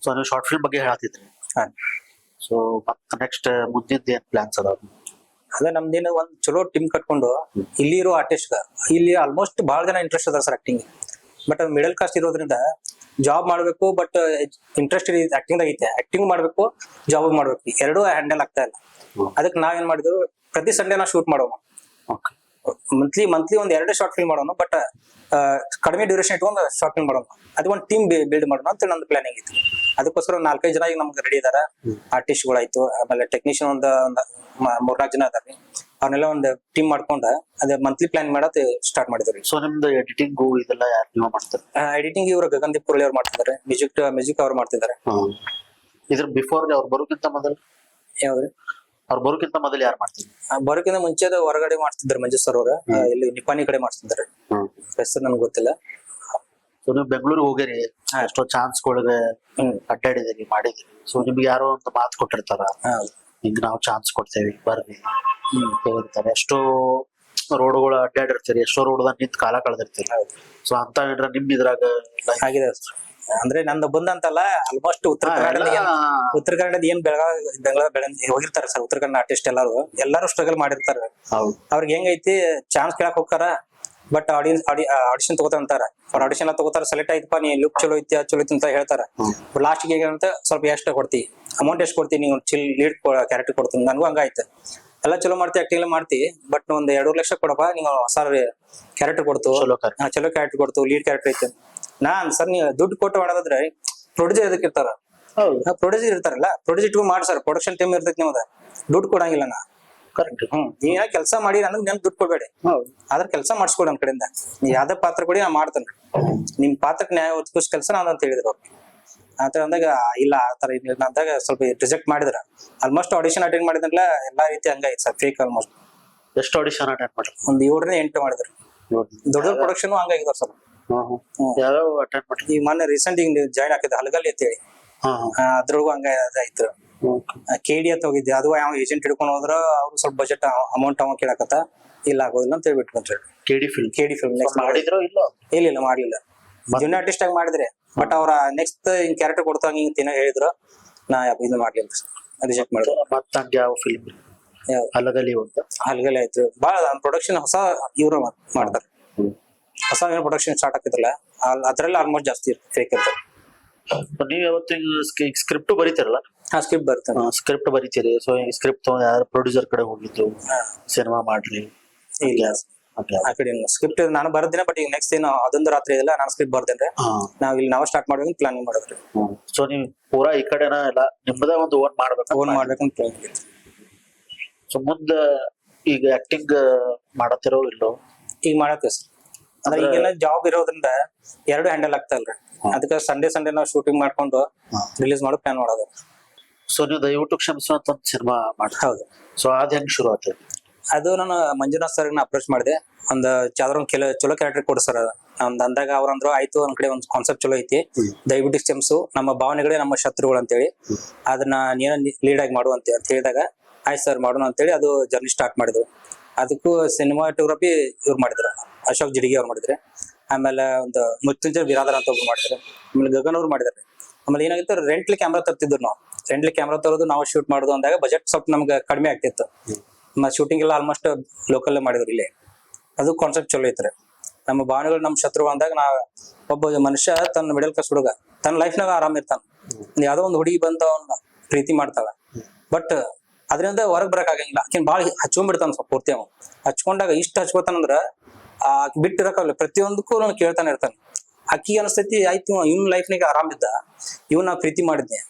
So ನೀವು short film ಬಗ್ಗೆ ಹೇಳತ್ತಿದ್ರಿ. ಹಾ. ಸೊ ಮತ್ತೆ ನೆಕ್ಸ್ಟ್ ಮುಂದಿನ ಏನ್ ಪ್ಲಾನ್ಸ್ ಅದಾವ? ಅದೇ ನಮ್ದೇನು ಒಂದ್ ಚಲೋ ಟೀಮ್ ಕಟ್ಕೊಂಡು ಇಲ್ಲಿ ಇರೋ ಆರ್ಟಿಸ್ಟ್ ಇಲ್ಲಿ ಆಲ್ಮೋಸ್ಟ್ ಬಹಳ ಜನ ಇಂಟ್ರೆಸ್ಟ್ ಅದ sir acting. But middle cost ಇರೋದ್ರಿಂದ ಜಾಬ್ ಮಾಡ್ಬೇಕು, ಬಟ್ ಇಂಟ್ರೆಸ್ಟ್ ಆಕ್ಟಿಂಗ್ ಐತೆ, ಆಕ್ಟಿಂಗ್ ಮಾಡ್ಬೇಕು, ಜಾಬ್ ಮಾಡ್ಬೇಕು, ಎರಡೂ ಹ್ಯಾಂಡಲ್ ಆಗ್ತಾ ಇಲ್ಲ. ಅದಕ್ಕೆ ನಾವೇನ್ ಮಾಡಿದ್ವಿ, ಪ್ರತಿ ಸಂಡೇ ನಾವು ಶೂಟ್ ಮಾಡೋಣ, ಮಂತ್ಲಿ ಒಂದ್ 2 ಶಾರ್ಟ್ ಫಿಲ್ಮ್ ಮಾಡೋಣ, ಬಟ್ ಕಡಿಮೆ ಡ್ಯೂರೇಷನ್ ಇಟ್ಕೊಂಡು ಶಾರ್ಟ್ ಫಿಲ್ಮ್ ಮಾಡೋಣ. ಅದು ಒಂದು ಟೀಮ್ ಬಿಲ್ಡ್ ಮಾಡೋಣ ಅಂತ ನಂದು ಪ್ಲಾನಿಂಗ್ ಇತ್ತು. ಅದಕ್ಕೋಸ್ಕರ 4-5 ಜನ ಈಗ ನಮ್ಗೆ ರೆಡಿ ಇದಾರ, ಆರ್ಟಿಸ್ಟ್ಗಳಾಯ್ತು, ಆಮೇಲೆ ಟೆಕ್ನಿಷಿಯನ್ ಒಂದು 3-4 ಜನ ಅದಾರ. ಅವನ್ನೆಲ್ಲ ಒಂದು ಟೀಮ್ ಮಾಡ್ಕೊಂಡ ಅದೇ ಮಂತ್ಲಿ ಪ್ಲಾನ್ ಮಾಡತ್ ಸ್ಟಾರ್ಟ್ ಮಾಡಿದ್ರಿ. ಸೊ ನಿಮ್ದು ಎಡಿಟಿಂಗ್ ಇದೆಲ್ಲ ಯಾರು ನೀವು ಮಾಡ್ತಾರೆ? ಎಡಿಟಿಂಗ್ ಇವರು ಗಗನ್ದೀಪ್ ಕುರಳಿ ಅವ್ರು ಮಾಡ್ತಿದ್ದಾರೆ, ಮ್ಯೂಸಿಕ್ ಅವ್ರು ಮಾಡ್ತಿದ್ದಾರೆ. ಇದ್ರ ಬಿಫೋರ್ ಅವ್ರು ಬರೋಕ್ಕಿಂತ ಮೊದಲು ಯಾವ್ದು ಅವ್ರು ಬರೋಕ್ಕಿಂತ ಮೊದಲು ಯಾರು ಮಾಡ್ತಿದ್ರು? ಬರೋಕ್ಕಿಂತ ಮುಂಚೆ ಹೊರಗಡೆ ಮಾಡ್ತಿದ್ದಾರೆ ಮಂಜು ಸರ್ ಅವ್ರ, ಇಲ್ಲಿ ನಿಪಾನಿ ಕಡೆ ಮಾಡ್ತಿದ್ದಾರೆ, ಹೆಸರು ನನ್ಗೆ ಗೊತ್ತಿಲ್ಲ. ಸೊ ನೀವು ಬೆಂಗಳೂರಿಗೆ ಹೋಗಿರಿ, ಎಷ್ಟೋ ಚಾನ್ಸ್ ಗಳಿಗೆ ಅಡ್ಡಾಡಿದಿರಿ, ಮಾಡಿದಿರಿ. ಸೊ ನಿಮ್ಗೆ ಯಾರೋ ಒಂದು ಮಾತು ಕೊಟ್ಟಿರ್ತಾರ, ಹಿಂಗ್ ನಾವು ಚಾನ್ಸ್ ಕೊಡ್ತೇವಿ ಬರ್ರಿ ಹೇಳ್ತಾರೆ. ಎಷ್ಟೋ ರೋಡ್ಗಳು ಅಡ್ಡಾಡಿರ್ತೀರಿ, ಎಷ್ಟೋ ರೋಡ್ದಾಗ ನಿಂತ್ ಕಾಲ ಕಳೆದಿರ್ತೀರಿ. ಸೊ ಅಂತ ಹೇಳ್ರ ನಿಮ್ ಇದ್ರಾಗ ಆಗಿದೆ ಅಂದ್ರೆ ನಂದು ಬಂದಂತಲ್ಲ, ಆಲ್ಮೋಸ್ಟ್ ಉತ್ತರ ಕನ್ನಡದ ಏನ್ ಬೆಳಗಾವಿ ಹೋಗಿರ್ತಾರೆ ಸರ್, ಉತ್ತರ ಕನ್ನಡ ಆರ್ಟಿಸ್ಟ್ ಎಲ್ಲಾರು ಸ್ಟ್ರಗಲ್ ಮಾಡಿರ್ತಾರೆ. ಅವ್ರಿಗೆ ಹೆಂಗೈತಿ, ಚಾನ್ಸ್ ಕೇಳಕ್ ಹೋಗ್ತಾರ, ಬಟ್ ಆಡಿಷನ್ ತಗೋತಾರ ಅಂತಾರ. ಅವ್ರ ಆಡಿಷನ್ ತಗೋತಾರ, ಸೆಲೆಕ್ಟ್ ಆಯ್ತಪ್ಪ, ನೀ ಲುಕ್ ಚಲೋ ಐತಿ ಚಲೋ ಐತಿ ಅಂತ ಹೇಳ್ತಾರ. ಲಾಸ್ಟ್ ಗೆ ಏನಂತ ಸ್ವಲ್ಪ ಎಷ್ಟು ಕೊಡ್ತಿ, ಅಮೌಂಟ್ ಎಷ್ಟು ಕೊಡ್ತೀನಿ, ನೀವು ಲೀಡ್ ಕ್ಯಾರೆಕ್ಟರ್ ಕೊಡ್ತೀನಿ. ನನ್ಗೂ ಹಂಗಾಯ್ತು, ಎಲ್ಲ ಚಲೋ ಮಾಡ್ತಿ, ಆಕ್ಟಿಂಗ್ ಮಾಡ್ತಿ, ಬಟ್ ಒಂದ್ 2 ಲಕ್ಷ ಕೊಡಪ್ಪ, ನೀವು ಹೊಸ ಕ್ಯಾರೆಕ್ಟರ್ ಕೊಡ್ತು, ಚಲೋ ಕ್ಯಾರೆಕ್ಟರ್ ಕೊಡ್ತು, ಲೀಡ್ ಕ್ಯಾರೆಕ್ಟರ್ ಐತಿ. ನಾನ್ ಸರ್, ನೀವು ದುಡ್ಡು ಕೊಟ್ಟು ಮಾಡೋದಾದ್ರೆ ಪ್ರೊಡ್ಯೂಸರ್ ಅದಕ್ಕೆ ಇರ್ತಾರ, ಪ್ರೊಡ್ಯೂಸರ್ ಇರ್ತಾರಲ್ಲ, ಪ್ರೊಡ್ಯೂಸರ್ ಇಟ್ಕೊಂಡು ಮಾಡಿ ಸರ್, ಪ್ರೊಡಕ್ಷನ್ ಟೀಮ್ ಇರ್ತೈತಿ, ನಿಮ್ದ ದುಡ್ಡು ಕೊಡಂಗಿಲ್ಲ ನಾ. ಕರೆಕ್ಟ್. ನೀವ ಕೆಲಸ ಮಾಡಿ ನನಗ್ ನನ್ ದುಡ್ಡು ಕೊಡ್ಬೇಡಿ, ಆದ್ರ ಕೆಲಸ ಮಾಡಿಸ್ಕೊಡಿ ನನ್ ಕಡೆಯಿಂದ. ನೀವ್ ಯಾವ್ದೇ ಪಾತ್ರ ಕೊಡಿ, ನಾ ಮಾಡ್ತೇನೆ, ನಿಮ್ ಪಾತ್ರಕ್ಕೆ ನ್ಯಾಯ ಒದಗಿಸ್ ಕೆಲಸ ನಾನು ಅಂತ ಹೇಳಿದ್ರು ಅವ್ರು. ಆತರ ಅಂದಾಗ ಇಲ್ಲ, ಆತರ ಅಂದಾಗ ಸ್ವಲ್ಪ ರಿಜೆಕ್ಟ್ ಮಾಡಿದ್ರ. ಆಲ್ಮೋಸ್ಟ್ ಆಡಿಷನ್ ಅಟೆಂಡ್ ಮಾಡಿದ್ರಲ್ಲ, ಎಲ್ಲಾ ರೀತಿ ಹಂಗಾಯ್ತು ಸರ್, ಫೇಕ್ ಆಲ್ಮೋಸ್ಟ್. ಎಷ್ಟು ಆಡಿಷನ್ ಅಟೆಂಡ್ ಮಾಡ್ರಿ? ಒಂದ್ 7-8 ಮಾಡಿದ್ರು. ದೊಡ್ಡ ಪ್ರೊಡಕ್ಷನ್ ಹಂಗಾಗಿದಾವ ಸರ್. ಯಾವ ಅಟೆಂಡ್ ಮಾಡ್ರಿ? ಈಗ ಮೊನ್ನೆ ರೀಸೆಂಟ್ ಈಗ ಜಾಯ್ನ್ ಆಗಿದ್ದೆ ಹಲಗಲ್ಲಿ ಅಂತ ಹೇಳಿ, ಅದ್ರೊಳಗೂ ಹಂಗ ಆಯ್ತು. KD ಅಂತ ಹೋಗಿದ್ದೆ, ಅದು ಯಾವ ಏಜೆಂಟ್ ಹಿಡ್ಕೊಂಡು ಹೋದ್ರ ಅವ್ರು ಸ್ವಲ್ಪ ಬಜೆಟ್ ಅಮೌಂಟ್ ಅವ ಕೇಳಕತ್ತ, ಇಲ್ಲ ಆಗೋದಿಲ್ಲ ಅಂತ ಹೇಳ್ಬಿಟ್ಟು KD ಫಿಲ್ಮ್ ನೆಕ್ಸ್ಟ್ ಮಾಡಿದ್ರು ಇಲ್ಲ ಮಾಡ್ಲಿಲ್ಲ. ಜೂನಿಯರ್ ಆರ್ಟಿಸ್ಟ್ ಆಗಿ ಮಾಡಿದ್ರೆ, ಬಟ್ ಅವ್ರ ನೆಕ್ಸ್ಟ್ ಹಿಂಗ್ ಕ್ಯಾರೆಕ್ಟರ್ ಕೊಡ್ತಾಂಗ ಹಿಂಗ್ ಹೇಳಿದ್ರು, ನಾ ಇದು ಮಾಡ್ಲಿಲ್ಲ, ರಿಜೆಕ್ಟ್ ಮಾಡಿದ್ರು. ಮತ್ತ ಯಾವ ಫಿಲ್ಮ್? ಹಲಗಲಿ ಆಯ್ತು. ಬಾಳ ಪ್ರೊಡಕ್ಷನ್ ಹೊಸ ಇವ್ರು ಮಾಡ್ತಾರೆ, ಹೊಸ ಪ್ರೊಡಕ್ಷನ್ ಸ್ಟಾರ್ಟ್ ಆಗ್ತಿದ್ರಲ್ಲ, ಅದ್ರಲ್ಲಿ ಆಲ್ಮೋಸ್ಟ್ ಜಾಸ್ತಿ ಫೇಕ್ ಇರ್ತಾರೆ. ನೀವ್ ಯಾವತ್ತು ಸ್ಕ್ರಿಪ್ಟ್ ಬರೀತಿರಲ್ಲ? ಸ್ಕ್ರಿಪ್ಟ್ ಬರ್ತೇನೆ. ಸ್ಕ್ರಿಪ್ಟ್ ಬರೀತೀರಿ. ಸೊ ಸ್ಕ್ರಿಪ್ಟ್ ಯಾರು ಪ್ರೊಡ್ಯೂಸರ್ ಕಡೆ ಹೋಗಿದ್ದು ಸಿನಿಮಾ ಮಾಡ್ರಿ? ಇಲ್ಲ, ಆ ಕಡೆ ಸ್ಕ್ರಿಪ್ಟ್ ನಾನು ಬರ್ದೇನೆ, ಬಟ್ ಈಗ ನೆಕ್ಸ್ಟ್ ಏನು ಅದೊಂದು ರಾತ್ರಿ ಇದೆಲ್ಲ ನಾನು ಸ್ಕ್ರಿಪ್ಟ್ ಬರ್ದೇನೆ. ನಾವು ಸ್ಟಾರ್ಟ್ ಮಾಡ್ಬೇಕು ಪ್ಲಾನಿಂಗ್ ಮಾಡಿದ್ರಿ. ಸೊ ನೀವು ಪೂರಾ ಈ ಕಡೆನ ಎಲ್ಲ ನಿಮ್ಮದ ಒಂದು ಓನ್ ಮಾಡ್ಬೇಕಂತ ಪ್ಲಾನಿಂಗ್ ಇತ್ತು. ಸೊ ಮುಂದ ಈಗ ಆಕ್ಟಿಂಗ್ ಮಾಡತ್ತಿರೋ ಇಲ್ಲೋ? ಈಗ ಮಾಡತ್ತೇವೆ ಸರ್, ಅಂದ್ರೆ ಈಗೆಲ್ಲ ಜಾಬ್ ಇರೋದ್ರಿಂದ 2 ಹ್ಯಾಂಡಲ್ ಆಗ್ತಾ ಇಲ್ರಿ. ಅದಕ್ಕೆ ಸಂಡೇ ನಾವು ಶೂಟಿಂಗ್ ಮಾಡ್ಕೊಂಡು ರಿಲೀಸ್ ಮಾಡೋ ಪ್ಲಾನ್ ಮಾಡೋದು. ಸೊ ನೀವು ದಯವಿಟ್ಟು ಕ್ಷಮಿಸುವಂತ ಸಿನಿಮಾ ಮಾಡಿ. ಹೌದು. ಸೊ ಅದ್ ಹೆಂಗ್ ಶುರು ಆಯ್ತು? ಅದು ನಾನು ಮಂಜುನಾಥ್ ಸರ್ ಅಪ್ರೋಚ್ ಮಾಡಿದೆ, ಒಂದು ಯಾವ್ದಾರ ಒಂದು ಚಲೋ ಕ್ಯಾರೆಕ್ಟರ್ ಕೊಡು ಸರ್ ನಮ್ದು ಅಂದಾಗ. ಅವ್ರಂದ್ರು ಆಯ್ತು, ಒಂದ್ ಕಡೆ ಒಂದು ಕಾನ್ಸೆಪ್ಟ್ ಚಲೋ ಐತಿ, ದಯವಿಟ್ಟು ಕ್ಷಮಿಸು, ನಮ್ಮ ಭಾವನೆಗಳೇ ನಮ್ಮ ಶತ್ರುಗಳು ಅಂತೇಳಿ, ಅದನ್ನ ನೀನ ಲೀಡ್ ಆಗಿ ಮಾಡುವಂತೆ ಅಂತ ಹೇಳಿದಾಗ, ಆಯ್ತು ಸರ್ ಮಾಡೋಣ ಅಂತೇಳಿ ಅದು ಜರ್ನಿ ಸ್ಟಾರ್ಟ್ ಮಾಡಿದ್ರು. ಅದಕ್ಕೂ ಸಿನಿಮಾಟೋಗ್ರಫಿ ಇವ್ರು ಮಾಡಿದ್ರು, ಅಶೋಕ್ ಜಿಡಿಗಿ ಅವ್ರು ಮಾಡಿದ್ರೆ. ಆಮೇಲೆ ಒಂದು ಮೃತ್ಯುಂಜಯ ಬಿರಾದರ್ ಅಂತ ಒಬ್ರು ಮಾಡಿದ್ರು. ಆಮೇಲೆ ಗಗನ್ ಅವ್ರು ಮಾಡಿದಾರೆ. ಆಮೇಲೆ ಏನಾಗಿತ್ತು, ರೆಂಟ್ಲಿ ಕ್ಯಾಮ್ರಾ ತರ್ತಿದ್ರು ನಾವು. ರೆಂಟ್ಲಿ ಕ್ಯಾಮ್ರಾ ತರೋದು, ನಾವು ಶೂಟ್ ಮಾಡೋದು ಅಂದಾಗ ಬಜೆಟ್ ಸ್ವಲ್ಪ ನಮ್ಗೆ ಕಡಿಮೆ ಆಗ್ತಿತ್ತು. ಶೂಟಿಂಗ್ ಎಲ್ಲ ಆಲ್ಮೋಸ್ಟ್ ಲೋಕಲ್ ಮಾಡಿದ್ರು ಇಲ್ಲೇ. ಅದು ಕಾನ್ಸೆಪ್ಟ್ ಚಲೋ ಐತ್ರಿ. ನಮ್ಮ ಭಾವನೆಗಳು ನಮ್ಮ ಶತ್ರು ಅಂದಾಗ, ಒಬ್ಬ ಮನುಷ್ಯ ತನ್ನ ಮಿಡಲ್ ಕ್ಲಾಸ್ ಹುಡುಗ ತನ್ನ ಲೈಫ್ನಾಗ ಆರಾಮ್ ಇರ್ತಾನ, ಯಾವ್ದೋ ಒಂದು ಹುಡುಗಿ ಬಂದ ಅವನ್ನ ಪ್ರೀತಿ ಮಾಡ್ತಾಳ, ಬಟ್ ಅದರಿಂದ ಹೊರಗ್ ಬರಕ್ ಆಗಂಗಿಲ್ಲ. ಆಕಿನ್ ಬಾಳ ಹಚ್ಕೊಂಡ್ಬಿಡ್ತಾನ ಸ್ವಲ್ಪ ಪೂರ್ತಿ. ಅವ ಹಚ್ಕೊಂಡಾಗ ಇಷ್ಟ ಹಚ್ಕೋತಾನಂದ್ರ ಬಿಟ್ಟಿರಕಲ್ಲ, ಪ್ರತಿಯೊಂದಕ್ಕೂ ನಾನು ಕೇಳ್ತಾನೆ ಇರ್ತಾನೆ. ಅಕ್ಕಿಗೆ ಅನಿಸ್ತೈತಿ, ಆಯ್ತು ಇವ್ನ ಲೈಫ್ನಾಗ ಆರಾಮ್ ಇದ್ದ, ಇವ್ನ ನಾ ಪ್ರೀತಿ ಮಾಡಿದ್ನೆ,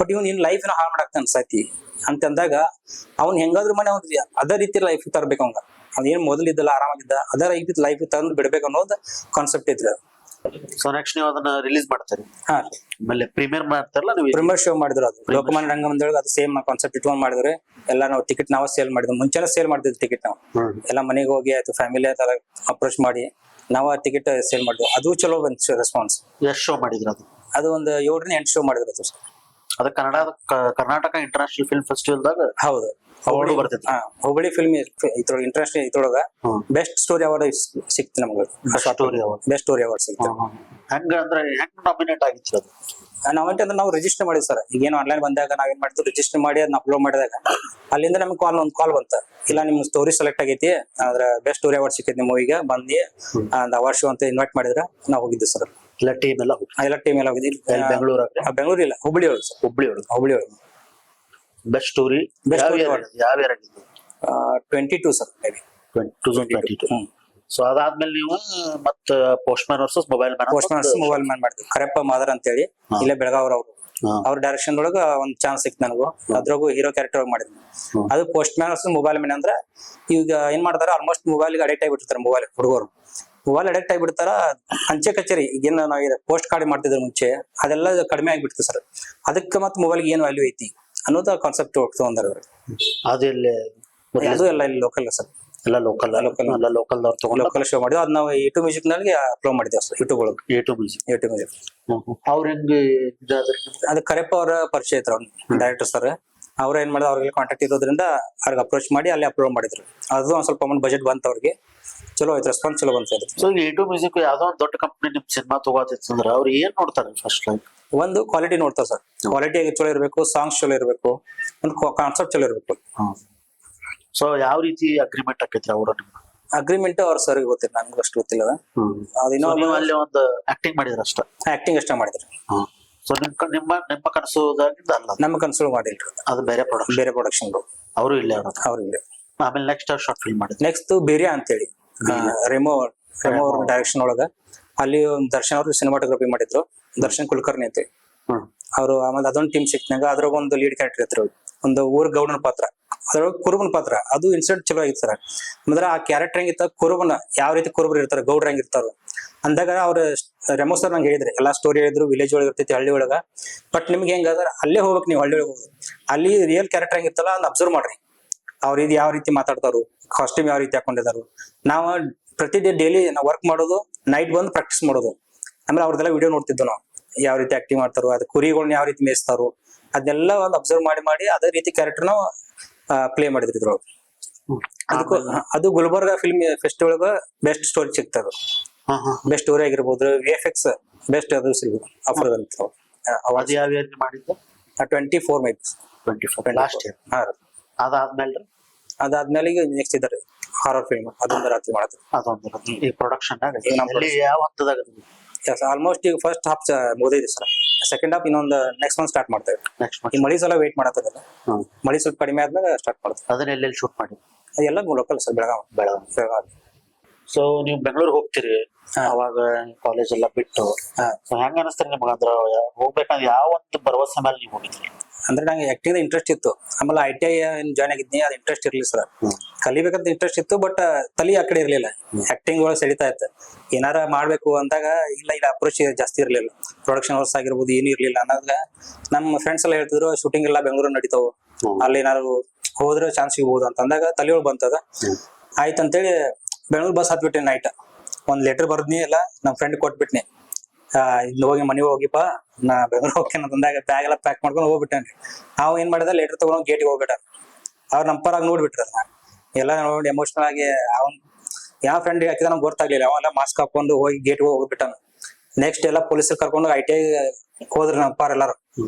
ಬಟ್ ಇವ್ನ ಇನ್ ಲೈಫ್ ಹಾಳು ಮಾಡಾಕ್ತ ಅನ್ಸೈತಿ ಅಂತ ಅಂದಾಗ, ಅವ್ನ್ ಹೆಂಗಾದ್ರು ಮನೆ ಅದೇ ರೀತಿ ಲೈಫ್ ತರ್ಬೇಕು. ಅವಂಗ ಅದೇನ್ ಮೊದಲಿದ್ದಲ್ಲ ಆರಾಮಾಗಿದ್ದ, ಅದೇ ಲೈಫ್ ತಂದು ಬಿಡ್ಬೇಕು ಅನ್ನೋದು ಕಾನ್ಸೆಪ್ಟ್ ಇದ್ರ. ಸೊ ನೆಕ್ಸ್ಟ್ ನೀವು ಅದನ್ನ ರಿಲೀಸ್ ಮಾಡ್ತಾರೆ? ಆಮೇಲೆ ಪ್ರೀಮಿಯರ್ ಮಾಡ್ತಾರಲ್ಲ ನೀವು? ಪ್ರೀಮಿಯರ್ ಶೋ ಮಾಡಿದ್ರು, ಅದು ಲೋಕಮಾನ್ಯ ರಂಗಮಂದಿರ, ಅದು ಸೇಮ್ ಕಾನ್ಸೆಪ್ಟ್ ಇಟ್ಕೊಂಡ್ ಮಾಡಿದ್ರೆ. ಎಲ್ಲ ನಾವು ಟಿಕೆಟ್ ನಾವು ಸೇಲ್ ಮಾಡಿದ್ವಿ, ಮುಂಚೆನೆ ಸೇಲ್ ಮಾಡ್ತಿದ್ವಿ ಟಿಕೆಟ್ ನಾವು. ಎಲ್ಲ ಮನೆಗೆ ಹೋಗಿ ಆಯ್ತು, ಫ್ಯಾಮಿಲಿ ಆಯ್ತು ಅಪ್ರೋಚ್ ಮಾಡಿ ನಾವು ಟಿಕೆಟ್ ಸೇಲ್ ಮಾಡಿದ್ವಿ. ಅದು ಚಲೋ ಬಂತು ರೆಸ್ಪಾನ್ಸ್. ಎಷ್ಟು ಶೋ ಮಾಡಿದ್ರು? ಅದು ಒಂದು 7-8 ಶೋ ಮಾಡಿದ್ರು ಸರ್. ಅದು ಕರ್ನಾಟಕ ಇಂಟರ್ನ್ಯಾಷನಲ್ ಫಿಲ್ಮ್ ಫೆಸ್ಟಿವಲ್ದಾಗ? ಹೌದು, ಅವಾರ್ಡ್ ಬರ್ತೈತಿ. ಹುಬ್ಬಳ್ಳಿ ಫಿಲ್ಮ್ ಇಂಟರ್ನ್ಯಾಷನಲ್ ಇದ್ರೊಳಗ ಬೆಸ್ಟ್ ಸ್ಟೋರಿ ಅವಾರ್ಡ್ ಸಿಕ್ತು ನಮ್ಗೆ. ಬೆಸ್ಟ್ ಸ್ಟೋರಿ ಅವಾರ್ಡ್ ಸಿಕ್ತು. ಹೆಂಗ ಅಂದ್ರೆ ಹೆಂಗ್ ನಾಮಿನೇಟ್ ಆಗಿತ್ತು ಅದು? ನಾವಂటే ಅಂದ್ರೆ ನಾವು ರಿಜಿಸ್ಟರ್ ಮಾಡಿದ್ವಿ ಸರ್. ಈಗೇನು ಆನ್ಲೈನ್ ಬಂದಾಗ ನಾವೇನ್ ಮಾಡ್ತೀವಿ, ರಿಜಿಸ್ಟರ್ ಮಾಡಿ ಅದನ್ನ ಅಪ್ಲೋಡ್ ಮಾಡಿದಾಗ ಅಲ್ಲಿಂದ ನಮ್ಗೆ ಒಂದು ಕಾಲ್ ಬಂತ, ಇಲ್ಲ ನಿಮ್ ಸ್ಟೋರಿ ಸೆಲೆಕ್ಟ್ ಆಗೈತಿ, ಅದ್ರ ಬೆಸ್ಟ್ ಸ್ಟೋರಿ ಅವಾರ್ಡ್ ಸಿಕ್ಕೈತಿ ನಿಮ್ಮ ಮೂವಿಗೆ, ಬಂದು ಒಂದು ಅವಾರ್ಡ್ ಶೋ ಅಂತ ಇನ್ವೈಟ್ ಮಾಡಿದ್ರೆ ನಾವು ಹೋಗಿದ್ವಿ ಸರ್. ಎಲ್ಲ ಟೀಮ್ ಎಲ್ಲ ಹೋಗಿದ್ವಿ. ಬೆಂಗಳೂರು ಬೆಂಗಳೂರು ಇಲ್ಲ, ಹುಬ್ಬಳ್ಳಿ ಒಳಗೆ ಸರ್. ಹುಬ್ಬಳ್ಳಿ ಒಳಗೆ ಬೆಸ್ಟ್ ಸ್ಟೋರಿ ಯಾವ 22 ಸರ್, ಮೇ ಬಿ 2022. ಸೊ ಅದಾದ್ಮೇಲೆ ನೀವು ಮತ್ತ post man versus mobile man ಮಾಡಿದ್ವಿ. ಕರೆಪ್ಪ ಮಾದರ್ ಅಂತ ಹೇಳಿ, ಇಲ್ಲೇ ಬೆಳಗಾವ್ರ ಅವ್ರ ಡೈರೆಕ್ಷನ್ ಒಳಗ ಒಂದ್ ಚಾನ್ಸ್ ಸಿಕ್ತು ನನಗೂ. ಅದ್ರಾಗೂ ಹೀರೋ ಕ್ಯಾರೆಕ್ಟರ್ ಮಾಡಿದ್ವಿ. ಅದು post man versus mobile man ಅಂದ್ರೆ, ಈಗ ಏನ್ ಮಾಡ್ತಾರ, ಆಲ್ಮೋಸ್ಟ್ ಮೊಬೈಲ್ಗೆ ಅಡಿಕ್ಟ್ ಆಗಿಬಿಟ್ಟಿರ್ತಾರೆ. ಹುಡುಗರು ಮೊಬೈಲ್ ಅಡಿಕ್ಟ್ ಆಗಿಬಿಡ್ತಾರ. ಅಂಚೆ ಕಚೇರಿ ಈಗೇನು ನಾವು ಪೋಸ್ಟ್ ಕಾರ್ಡ್ ಮಾಡ್ತಿದ್ರು ಮುಂಚೆ, ಅದೆಲ್ಲ ಕಡಿಮೆ ಆಗಿಬಿಡ್ತು ಸರ್. ಅದಕ್ಕೆ ಮತ್ತೆ ಮೊಬೈಲ್ಗೆ ಏನ್ ವ್ಯಾಲ್ಯೂ ಐತಿ ಅನ್ನೋದು ಕಾನ್ಸೆಪ್ಟ್ ತಗೊಂಡ್ರ. ಅದು ಎಲ್ಲ ಇಲ್ಲಿ ಲೋಕಲ್ ಸರ್, ಎಲ್ಲ ಲೋಕಲ್ ಶೋ ಮಾಡಿದ್ವಿ. ಅದ್ ನಾವು ಯೂಟ್ಯೂಬ್ ಮ್ಯೂಸಿಕ್ ನಲ್ಲಿ ಅಪ್ಲೋಡ್ ಮಾಡಿದ್ವಿ ಸರ್. ಯೂಟ್ಯೂಬ್ ಮ್ಯೂಸಿಕ್ ಅವ್ರ ಹೆಂಗ್ ಅದು ಕರೆಪ್ಪ ಅವರ ಪರಿಚಯ ಐತ್ರ ಡೈರೆಕ್ಟರ್ ಸರ್. ಅವ್ರ ಏನ್ ಮಾಡಿದ್ರು, ಅವ್ರಿಗೆ ಕಾಂಟ್ಯಾಕ್ಟ್ ಇರೋದ್ರಿಂದ ಅವ್ರಿಗೆ ಅಪ್ರೋಚ್ ಮಾಡಿ ಅಲ್ಲಿ ಅಪ್ಲೋಡ್ ಮಾಡಿದ್ರು. ಅದು ಒಂದ್ ಸ್ವಲ್ಪ ಅಮೌಂಟ್ ಬಜೆಟ್ ಬಂತ ಅವ್ರಿಗೆ, ಚಲೋ ಆಯ್ತು, ರೆಸ್ಪಾನ್ಸ್ ಚಲೋ ಬಂತ. ಸೊ ಯೂಟ್ಯೂಬ್ ಮ್ಯೂಸಿಕ್ ಯಾವ್ದೋ ಒಂದು ದೊಡ್ಡ ಕಂಪ್ನಿ ನಿಮ್ ಸಿನಿಮಾ ತಗೋತಿತ್ತಂದ್ರ ಅವ್ರು ಏನ್ ನೋಡ್ತಾರೆ ಫಸ್ಟ್? ಒಂದು ಕ್ವಾಲಿಟಿ ನೋಡ್ತಾರ ಸರ್. ಕ್ವಾಲಿಟಿ ಚಲೋ ಇರಬೇಕು, ಸಾಂಗ್ಸ್ ಚಲೋ ಇರಬೇಕು, ಒಂದು ಕಾನ್ಸೆಪ್ಟ್ ಚಲೋ ಇರಬೇಕು. ಸೊ ಯಾವ ರೀತಿ ಅಗ್ರಿಮೆಂಟ್ ಆಕೈತ್ರಿ ಅವ್ರ? ಅಗ್ರಿಮೆಂಟ್ ಅವ್ರ ಸರ್ ಗೊತ್ತಿಲ್ಲ, ನನ್ಗೂ ಅಷ್ಟು ಗೊತ್ತಿಲ್ಲ. ಅಲ್ಲಿ ಒಂದು ಆಕ್ಟಿಂಗ್ ಮಾಡಿದ್ರ ಅಷ್ಟ? ಆಕ್ಟಿಂಗ್ ಅಷ್ಟ ಮಾಡಿದ್ರಿ. ಸೊ ನಿಮ್ಮ ಕನಸುದಾಗಿಂದ ಅಲ್ಲ? ನಮ್ಮ ಕನಸು ಮಾಡಿಲ್ರಿ, ಅದು ಬೇರೆ ಪ್ರೊಡಕ್ಷನ್. ಅವರು ಇಲ್ಲೇ ಅವ್ರು ಇಲ್ಲೇ. ಆಮೇಲೆ ನೆಕ್ಸ್ಟ್ ಶಾರ್ಟ್ ಫಿಲ್ಮ್ ಮಾಡಿದ್ರು. ನೆಕ್ಸ್ಟ್ ಬೇರಿಯಾ ಅಂತೇಳಿ ರೆಮೋ ಅವ್ರ ಡೈರೆಕ್ಷನ್ ಒಳಗ, ಅಲ್ಲಿ ದರ್ಶನ್ ಅವರು ಸಿನಿಮಾಟೋಗ್ರಫಿ ಮಾಡಿದ್ರು. ದರ್ಶನ್ ಕುಲಕರ್ಣಿ ಅಂತ ಅವರು. ಆಮೇಲೆ ಅದೊಂದು ಟೀಮ್ ಸಿಕ್ಕಿನಾಗ ಅದ್ರಾಗ ಒಂದು ಲೀಡ್ ಕ್ಯಾರೆಕ್ಟರ್ ಇತ್ತು, ಒಂದು ಊರ್ ಗೌಡನ ಪಾತ್ರ, ಅದ್ರೊಳಗೆ ಕುರುಬನ ಪಾತ್ರ. ಅದು ಇನ್ಸರ್ಟ್ ಚಲೋ ಆಗಿತ್ತು ಸರ್. ಅಂದ್ರೆ ಆ ಕ್ಯಾರೆಕ್ಟರ್ ಹೆಂಗಿತ್ತ, ಕುರುಬನ ಯಾವ ರೀತಿ ಕುರುಬರು ಇರ್ತಾರೆ, ಗೌಡ್ರ ಹೆಂಗಿರ್ತಾರ ಅಂದಾಗ ಅವ್ರ ರೆಮೋ ಸರ್ ನಂಗೆ ಹೇಳಿದ್ರೆ ಎಲ್ಲಾ ಸ್ಟೋರಿ ಹೇಳಿದ್ರು. ವಿಲೇಜ್ ಒಳಗೆ ಇರ್ತೈತಿ, ಹಳ್ಳಿ ಒಳಗ. ಬಟ್ ನಿಮ್ಗೆ ಹೆಂಗಾದ್ರ ಅಲ್ಲೇ ಹೋಗ್ಬೇಕು ನೀವು, ಹಳ್ಳಿ ಒಳಗೆ ಹೋಗುದು. ಅಲ್ಲಿ ರಿಯಲ್ ಕ್ಯಾರೆಕ್ಟರ್ ಹೆಂಗಿತ್ತಲ್ಲ ಅದ್ ಅಬ್ಸರ್ವ್ ಮಾಡ್ರಿ. ಅವ್ರ ಇದು ಯಾವ ರೀತಿ ಮಾತಾಡ್ತಾರು, ಕಾಸ್ಟ್ಯೂಮ್ ಯಾವ ರೀತಿ ಹಾಕೊಂಡಿದಾರು. ನಾವು ಪ್ರತಿ ಡೈಲಿ ನಾವು ವರ್ಕ್ ಮಾಡೋದು, ನೈಟ್ ಬಂದು ಪ್ರಾಕ್ಟೀಸ್ ಮಾಡೋದು. ಆಮೇಲೆ ಅವ್ರದೆಲ್ಲ ವಿಡಿಯೋ ನೋಡ್ತಿದ್ವು ನಾವು, ಯಾವ ರೀತಿ ಆಕ್ಟಿಂಗ್ ಮಾಡ್ತಾರೋ, ಅದು ಕುರಿಗಳನ್ನ ಯಾವ ರೀತಿ ಮೇಯಿಸ್ತಾರೋ, ಅದನ್ನೆಲ್ಲ ಒಂದು ಅಬ್ಸರ್ವ್ ಮಾಡಿ ಅದೇ ರೀತಿ ಕ್ಯಾರೆಕ್ಟರ್ ನಾವು ಪ್ಲೇ ಮಾಡಿದ್ರಿ ಇದ್ರೊಳಗೆ. ಅದು Gulbarga film festival best story ಸಿಗ್ತದೆ. ಬೆಸ್ಟ್ ಸ್ಟೋರಿ ಆಗಿರ್ಬೋದು, VFX ಬೆಸ್ಟ್ ಅದು ಸಿಗ್ಬೋದು ಆಫರ್ ಅಂತ. ಅವಾಜ್ ಯಾವ ಮಾಡಿದ್ದು? 24 ಮೇ 24 ಲಾಸ್ಟ್ ಇಯರ್. ಅದಾದ್ಮೇಲೆ ಈಗ ನೆಕ್ಸ್ಟ್ ಇದ್ದಾರೆ ಹಾರರ್ ಫಿಲ್ಮ್, ಅದೊಂದು ರಾತ್ರಿ ಮಾಡಿದ್ರು. ಅದೊಂದು ಈ ಪ್ರೊಡಕ್ಷನ್ ಯಾವ ಹಂತದಾಗ? ಆಲ್ಮೋಸ್ಟ್ ಈಗ ಫಸ್ಟ್ ಹಾಫ್ ಮುಗಿದಿದೆ ಸರ್. ಸೆಕೆಂಡ್ ಹಾಫ್ ಇನ್ನೊಂದು ನೆಕ್ಸ್ಟ್ ಮಂತ್ ಸ್ಟಾರ್ಟ್ ಮಾಡ್ತೇವೆ. ಈ ಮಳಿ ಸಲ ವೇಟ್ ಮಾಡತ್ತದಲ್ಲ, ಮಳಿ ಸ್ವಲ್ಪ ಕಡಿಮೆ ಆದ್ಮೇಲೆ ಸ್ಟಾರ್ಟ್ ಮಾಡ್ತೇವೆ. ಅದನ್ನ ಎಲ್ಲೆಲ್ಲಿ ಶೂಟ್ ಮಾಡಿ? ಎಲ್ಲ ಲೋಕಲ್ ಸರ್, ಬೆಳಗಾವಿ. ಸೊ ನೀವು ಬೆಂಗಳೂರಿಗೆ ಹೋಗ್ತೀರಿ, ಅವಾಗ ಕಾಲೇಜ್ ಎಲ್ಲ ಬಿಟ್ಟು ಹೆಂಗ ಅನಿಸ್ತಾರೆ ನಿಮ್ಗೆ? ಅಂದ್ರ ಹೋಗ್ಬೇಕಂದ್ರೆ ಯಾವ ಒಂದು ಭರವಸೆ ಮೇಲೆ ನೀವು ಹೋಗಿದ್ರಿ? ಅಂದ್ರೆ ನಂಗೆ ಆಕ್ಟಿಂಗ್ ಇಂಟ್ರೆಸ್ಟ್ ಇತ್ತು. ಆಮೇಲೆ ITI ಜಾಯ್ನ್ ಆಗಿದ್ನಿ, ಅದು ಇಂಟ್ರೆಸ್ಟ್ ಇರ್ಲಿಲ್ಲ ಸರ್. ಕಲಿಬೇಕಂತ ಇಂಟ್ರೆಸ್ಟ್ ಇತ್ತು, ಬಟ್ ತಲೆ ಆ ಕಡೆ ಇರ್ಲಿಲ್ಲ. ಆಕ್ಟಿಂಗ್ ಒಳಗೆ ಸೆಳಿತಾ ಇತ್ತು. ಏನಾರ ಮಾಡ್ಬೇಕು ಅಂದಾಗ ಇಲ್ಲ ಅಪ್ರೋಚ್ ಜಾಸ್ತಿ ಇರ್ಲಿಲ್ಲ. ಪ್ರೊಡಕ್ಷನ್ ಹೌಸ್ ಆಗಿರ್ಬೋದು ಏನು ಇರ್ಲಿಲ್ಲ. ಅನ್ನೋದಾಗ ನಮ್ಮ ಫ್ರೆಂಡ್ಸ್ ಎಲ್ಲ ಹೇಳ್ತಿದ್ರು, ಶೂಟಿಂಗ್ ಎಲ್ಲ ಬೆಂಗಳೂರು ನಡೀತಾವ, ಅಲ್ಲಿ ಏನಾದ್ರು ಹೋದ್ರೆ ಚಾನ್ಸ್ ಸಿಗ್ಬೋದು ಅಂತ ಅಂದಾಗ ತಲೆಯೊಳಗೆ ಬಂತದ. ಆಯ್ತಂತೇಳಿ ಬೆಂಗಳೂರು ಬಸ್ ಹತ್ಬಿಟ್ಟೆ. ನೈಟ್ ಒಂದ್ ಲೆಟರ್ ಬರ್ದ್ನಿ, ಎಲ್ಲ ನಮ್ ಫ್ರೆಂಡ್ ಕೊಟ್ಬಿಟ್ನಿ. ಹೋಗಿ ಮನೆಗೆ ಹೋಗಿಪ್ಪ, ನಾ ಬೆಂಗಳೂರು ಹೋಗ್ತೇನೆ ಅಂತಂದಾಗ ಬ್ಯಾಗ್ ಎಲ್ಲ ಪ್ಯಾಕ್ ಮಾಡ್ಕೊಂಡು ಹೋಗ್ಬಿಟ್ಟೇನ್ರಿ. ನಾವು ಏನ್ ಮಾಡಿದ, ಲೆಟರ್ ತಗೊಂಡ್ ಗೇಟಿಗೆ ಹೋಗ್ಬಿಟ್ಟ. ಅವ್ರ ನಂಪರಾಗಿ ನೋಡ್ಬಿಟ್ರ ಎಲ್ಲ ನೋಡಿ ಎಮೋಷನಲ್ ಆಗಿ. ಅವ್ನ್ ಯಾವ ಫ್ರೆಂಡ್ ಹಾಕಿದ ನಮ್ಗೆ ಗೊತ್ತಾಗ್ಲಿಲ್ಲ. ಅವೆಲ್ಲ ಮಾಸ್ಕ್ ಹಾಕೊಂಡು ಹೋಗಿ ಗೇಟ್ಗೆ ಹೋಗ್ಬಿಟ್ಟಾನ. ನೆಕ್ಸ್ಟ್ ಎಲ್ಲ ಪೊಲೀಸರು ಕರ್ಕೊಂಡು ITI ಹೋದ್ರಿ ನಂಪಾರ ಎಲ್ಲಾರು.